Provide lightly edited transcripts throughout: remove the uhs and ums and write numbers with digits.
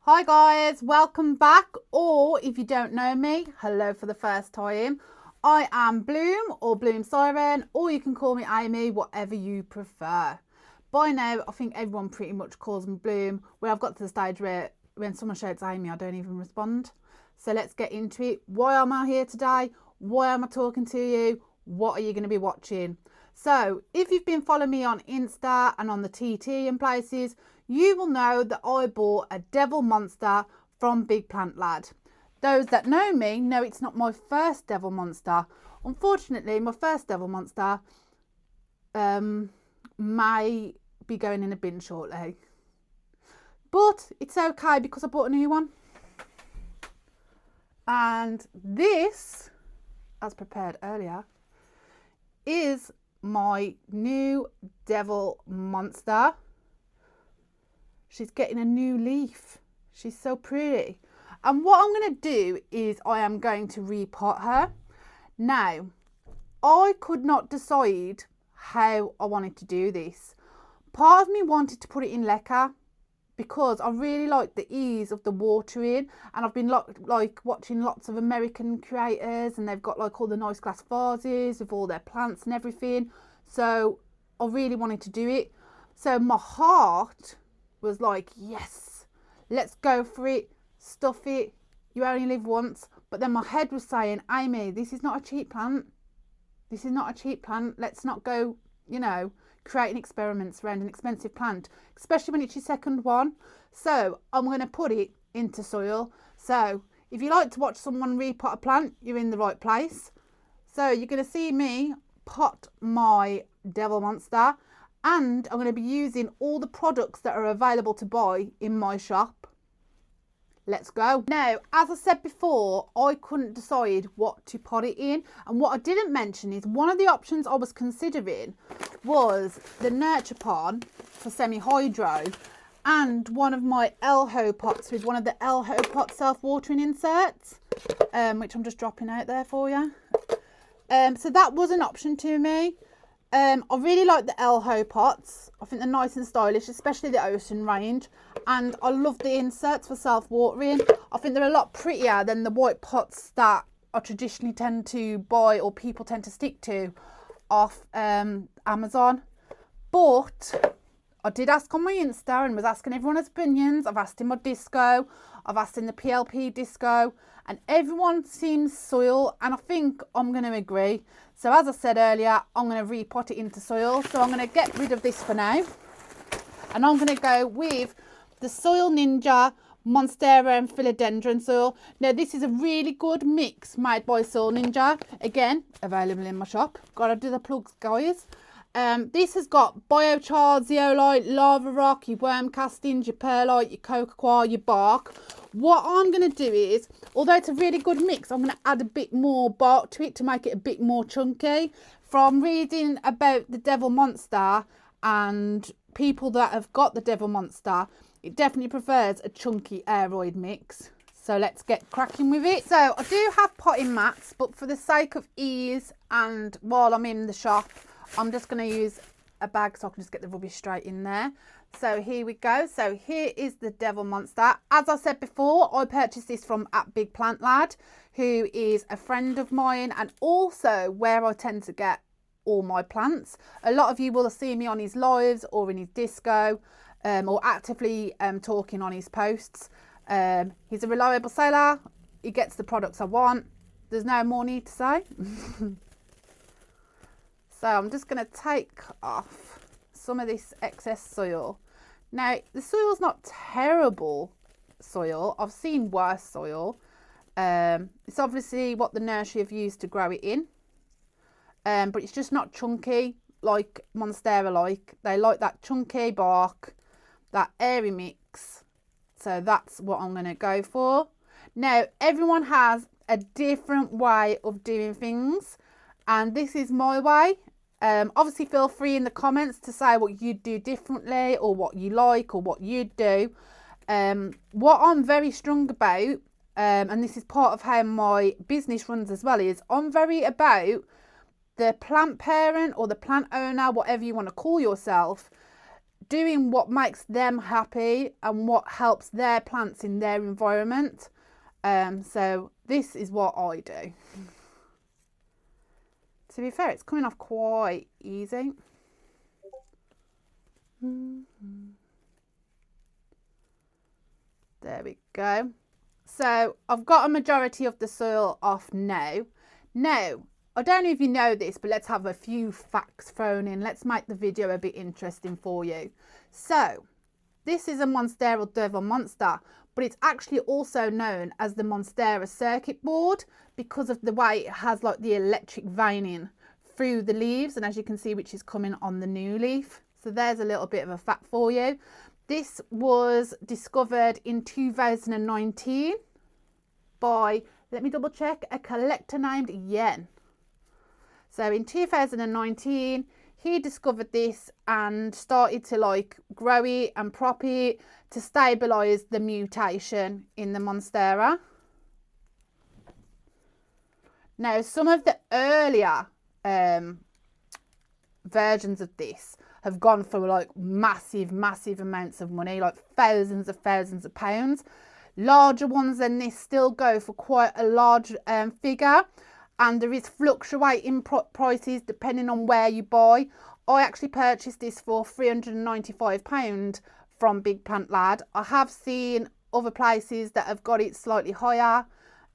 Hi guys, welcome back, or if you don't know me, hello for the first time. I am Bloom or BloomSiren, or you can call me Amy, whatever you prefer. By now, I think everyone pretty much calls me Bloom, where I've got to the stage where when someone shouts Amy, I don't even respond. So let's get into it. Why am I here today? Why am I talking to you? What are you going to be watching? So if you've been following me on Insta and on the TT and places, you will know that I bought a Devil Monster from Big Plant Lad. Those that know me know it's not my first Devil Monster. Unfortunately, my first Devil Monster may be going in a bin shortly. But it's okay because I bought a new one. And this, as prepared earlier, is my new Devil Monster. She's getting a new leaf. She's so pretty. And what I'm going to do is I am going to repot her. Now, I could not decide how I wanted to do this. Part of me wanted to put it in leca because I really like the ease of the watering, and I've been like watching lots of American creators, and they've got like all the nice glass vases with all their plants and everything. So I really wanted to do it. So my heart was like, yes, let's go for it, stuff it, you only live once. But then my head was saying, Amy, this is not a cheap plant. This is not a cheap plant. Let's not go, creating experiments around an expensive plant, especially when it's your second one. So I'm going to put it into soil. So if you like to watch someone repot a plant, you're in the right place. So you're going to see me pot my Devil Monster, and I'm going to be using all the products that are available to buy in my shop. Let's go. Now, as I said before, I couldn't decide what to pot it in. And what I didn't mention is one of the options I was considering was the Nurture Pond for semi-hydro, and one of my Elho pots with one of the Elho pot self-watering inserts, which I'm just dropping out there for you. So that was an option to me. I really like the Elho pots. I think they're nice and stylish, especially the Ocean range. And I love the inserts for self-watering. I think they're a lot prettier than the white pots that I traditionally tend to buy, or people tend to stick to, off Amazon. But I did ask on my Insta and was asking everyone's opinions. I've asked in my disco, I've asked in the PLP disco, and everyone seems soil, and I think I'm going to agree. So as I said earlier, I'm going to repot it into soil. So I'm going to get rid of this for now, and I'm going to go with the Soil Ninja Monstera and Philodendron soil. Now this is a really good mix made by Soil Ninja. Again, available in my shop. Gotta do the plugs, guys. This has got biochar, zeolite, lava rock, your worm castings, your perlite, your cocoa, your bark. What I'm going to do is, although it's a really good mix, I'm going to add a bit more bark to it to make it a bit more chunky. From reading about the Devil Monster and people that have got the Devil Monster, it definitely prefers a chunky aeroid mix. So let's get cracking with it. So I do have potting mats, but for the sake of ease and while I'm in the shop, I'm just going to use a bag so I can just get the rubbish straight in there. So here we go. So here is the Devil Monster. As I said before, I purchased this from at Big Plant Lad, who is a friend of mine and also where I tend to get all my plants. A lot of you will see me on his lives or in his disco, or actively talking on his posts. He's a reliable seller. He gets the products I want. There's no more need to say. So I'm just going to take off some of this excess soil. Now, the soil's not terrible soil. I've seen worse soil. It's obviously what the nursery have used to grow it in. But it's just not chunky like Monstera like. They like that chunky bark, that airy mix. So that's what I'm going to go for. Now, everyone has a different way of doing things, and this is my way. Obviously feel free in the comments to say what you'd do differently, or what you like, or what you'd do. What I'm very strong about, and this is part of how my business runs as well, is I'm very about the plant parent or the plant owner, whatever you want to call yourself, doing what makes them happy and what helps their plants in their environment. So this is what I do. To be fair, it's coming off quite easy. There we go. So I've got a majority of the soil off now. Now, I don't know if you know this, but let's have a few facts thrown in. Let's make the video a bit interesting for you. So, this is a Monstera Devil Monster, but it's actually also known as the Monstera circuit board because of the way it has like the electric veining through the leaves, and as you can see, which is coming on the new leaf. So there's a little bit of a fact for you. This was discovered in 2019 by, let me double check, a collector named Yen. So in 2019, he discovered this and started to like grow it and prop it to stabilise the mutation in the Monstera. Now, some of the earlier versions of this have gone for like massive amounts of money, like thousands of pounds. Larger ones than this still go for quite a large figure. And there is fluctuating prices depending on where you buy. I actually purchased this for £395 from Big Plant Lad. I have seen other places that have got it slightly higher,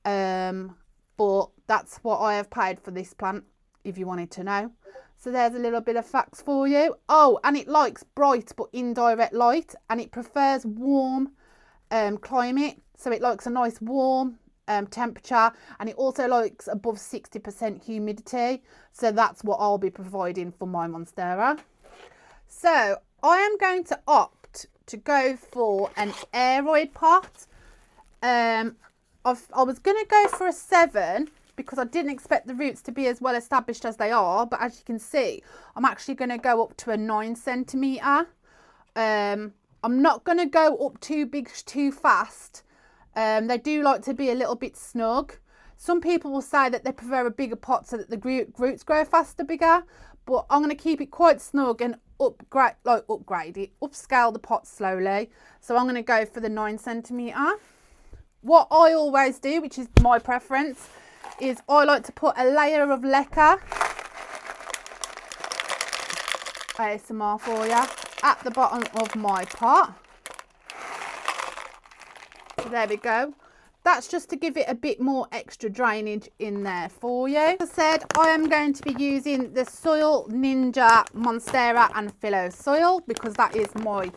but that's what I have paid for this plant, if you wanted to know. So there's a little bit of facts for you. Oh, and it likes bright but indirect light, and it prefers warm climate. So it likes a nice warm temperature, and it also likes above 60% humidity. So that's what I'll be providing for my Monstera. So I am going to opt to go for an aeroid pot. I was going to go for a 7 because I didn't expect the roots to be as well established as they are, but as you can see, I'm actually going to go up to a 9 centimetre. I'm not going to go up too big too fast. They do like to be a little bit snug. Some people will say that they prefer a bigger pot so that the roots grow faster, bigger, but I'm going to keep it quite snug and upscale the pot slowly. So I'm going to go for the 9 centimetre. What I always do, which is my preference, is I like to put a layer of leca, ASMR for you, at the bottom of my pot. So there we go. That's just to give it a bit more extra drainage in there for you. As I said, I am going to be using the Soil Ninja Monstera and Philo soil because that is my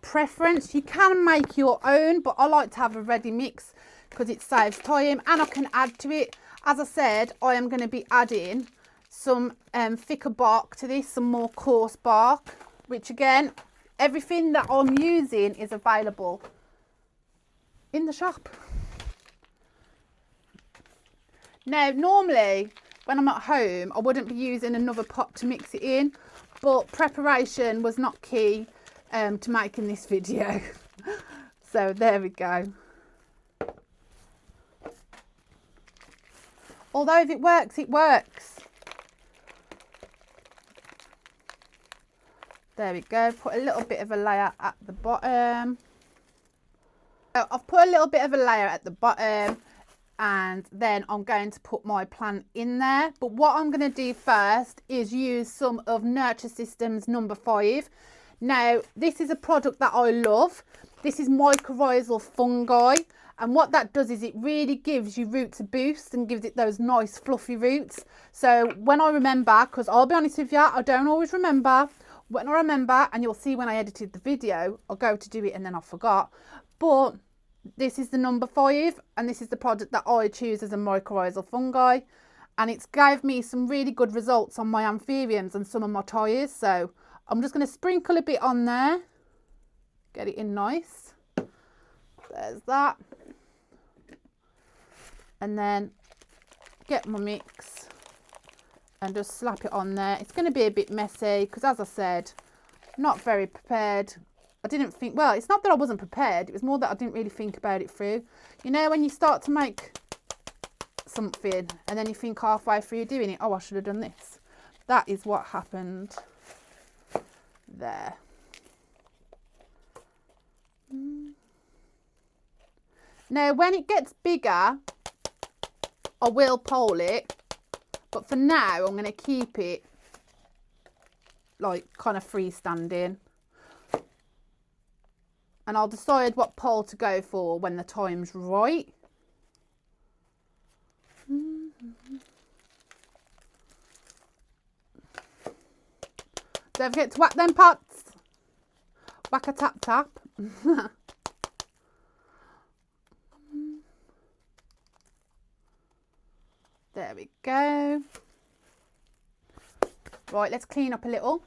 preference. You can make your own, but I like to have a ready mix because it saves time and I can add to it. As I said, I am going to be adding some thicker bark to this, some more coarse bark, which again, everything that I'm using is available in the shop. Now, normally when I'm at home, I wouldn't be using another pot to mix it in, but preparation was not key to making this video. So there we go. Although if it works, it works. There we go. Put a little bit of a layer at the bottom. So I've put a little bit of a layer at the bottom, and then I'm going to put my plant in there. But what I'm going to do first is use some of Nurture Systems number 5. Now, this is a product that I love. This is mycorrhizal fungi. And what that does is it really gives your roots a boost and gives it those nice fluffy roots. So when I remember, because I'll be honest with you, I don't always remember. When I remember, and you'll see when I edited the video, I'll go to do it and then I forgot. But this is the number 5, and this is the product that I choose as a mycorrhizal fungi. And it's gave me some really good results on my amphibians and some of my tyres. So I'm just going to sprinkle a bit on there. Get it in nice. There's that. And then get my mix and just slap it on there. It's going to be a bit messy because, as I said, not very prepared. I didn't think, well, it's not that I wasn't prepared. It was more that I didn't really think about it through. You know, when you start to make something and then you think halfway through doing it, oh, I should have done this. That is what happened there. Now, when it gets bigger, I will pole it, but for now, I'm going to keep it like kind of freestanding. And I'll decide what pole to go for when the time's right. Don't forget to whack them pots. Whack a tap tap. There we go. Right, let's clean up a little.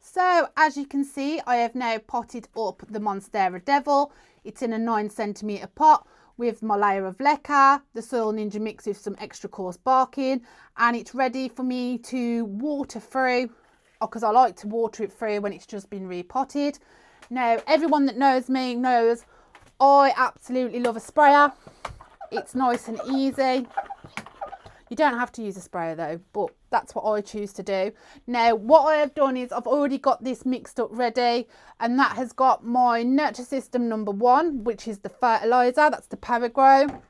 So as you can see, I have now potted up the Monstera Devil. It's in a 9cm pot with my layer of leca, the Soil Ninja mix with some extra coarse barking, and it's ready for me to water through, because I like to water it through when it's just been repotted. Now, everyone that knows me knows I absolutely love a sprayer. It's nice and easy. You don't have to use a sprayer though, but that's what I choose to do. Now, what I have done is I've already got this mixed up ready, and that has got my nurture system number 1, which is the fertilizer, that's the Paragrow.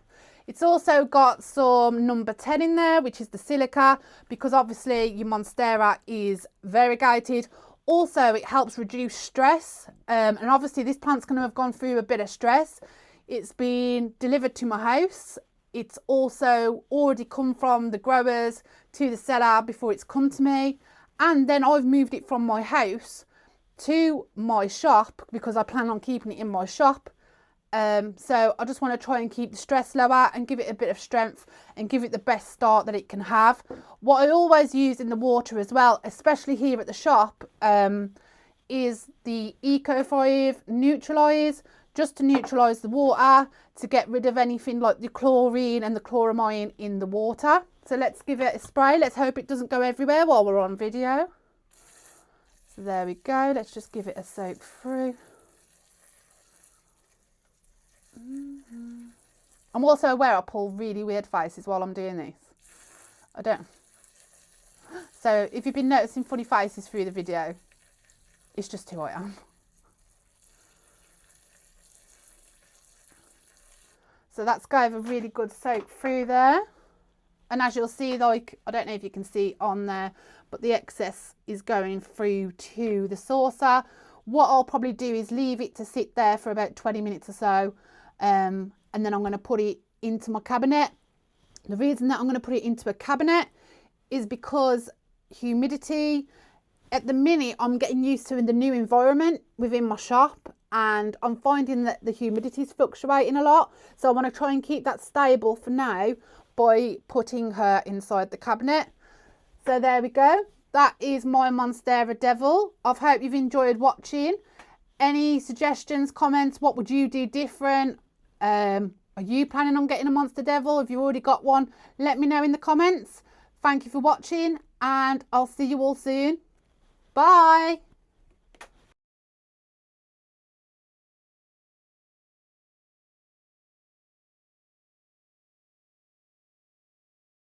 It's also got some number 10 in there, which is the silica, because obviously your Monstera is variegated. Also, it helps reduce stress, and obviously this plant's going to have gone through a bit of stress. It's been delivered to my house. It's also already come from the growers to the cellar before it's come to me. And then I've moved it from my house to my shop because I plan on keeping it in my shop. So I just want to try and keep the stress lower and give it a bit of strength and give it the best start that it can have. What I always use in the water as well, especially here at the shop, is the Eco5 Neutralise, just to neutralise the water, to get rid of anything like the chlorine and the chloramine in the water. So let's give it a spray. Let's hope it doesn't go everywhere while we're on video. So there we go. Let's just give it a soak through. I'm also aware I pull really weird faces while I'm doing this. I don't. So if you've been noticing funny faces through the video, it's just who I am. So that's gave a really good soak through there. And as you'll see, like, I don't know if you can see on there, but the excess is going through to the saucer. What I'll probably do is leave it to sit there for about 20 minutes or so. And then I'm going to put it into my cabinet. The reason that I'm going to put it into a cabinet is because humidity, at the minute, I'm getting used to in the new environment within my shop, and I'm finding that the humidity is fluctuating a lot. So I want to try and keep that stable for now by putting her inside the cabinet. So there we go. That is my Monstera Devil. I hope you've enjoyed watching. Any suggestions, comments? What would you do different? Are you planning on getting a Monster Devil? Have you already got one? Let me know in the comments. Thank you for watching, and I'll see you all soon. Bye.